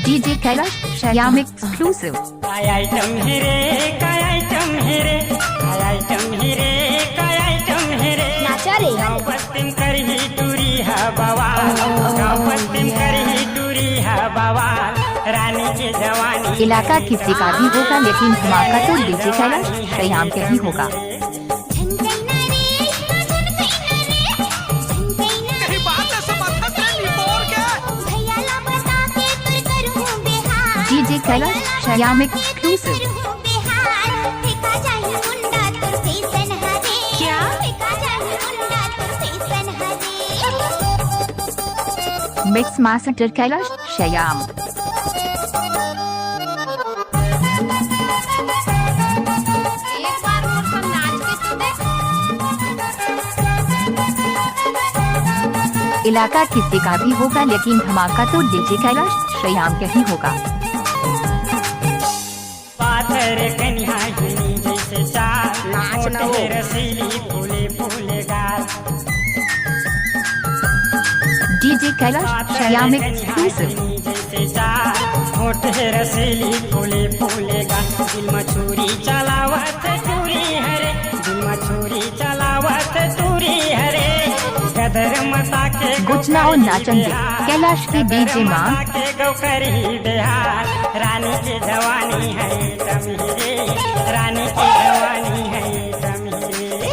DJ Kailash Shyam exclusive. काय item हिरे, काय item हिरे, काय आइटम हिरे, काय आइटम हिरे। नाचा रे गाँव पश्चिम करही टूरी है बवाल, गाँव पश्चिम करही टूरी है बवाल। रानी की जवानी इलाका किसी का भी होगा लेकिन धमाका तो डीजे कैलाश श्याम के ही होगा। DJ Kailash Shyam exclusive. Mix master Kailash Shyam. इलाका किसी का भी होगा लेकिन धमाका तो डीजे कैलाश श्याम के ही होगा। पाथर कन्या हिनी जैसे चाल, होठे रसीली फूले फूले गाल। DJ Kailash Shyam exclusive. जैसे चाल, होठे रसीली फूले फूले गाल। दिल मछूरी चलावत टूरी हरे, दिल मछूरी चलावत टूरी हरे। गदर मता के गुजना और नाचंगे कैलाश की डीजे मां के गौकरी बिहार। रानी की जवानी है तमहीरे, रानी की जवानी है तमहीरे।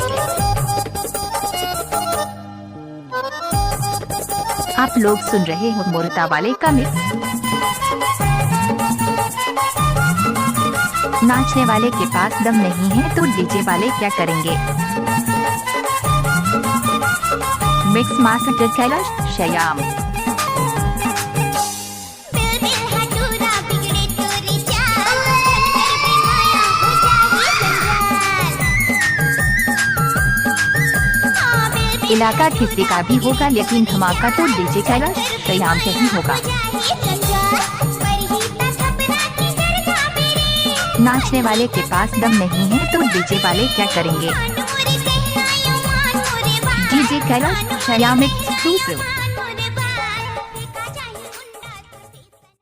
आप लोग सुन रहे हो मोरता वाले का मिक्स। नाचने वाले के पास दम नहीं है तो डीजे वाले क्या करेंगे। Mix master Kailash Shyam. इलाका किसी का भी होगा लेकिन धमाका तो डीजे कैलाश श्याम के ही होगा। नाचने वाले के पास दम नहीं है तो डीजे वाले क्या करेंगे। DJ Kailash Shyam exclusive.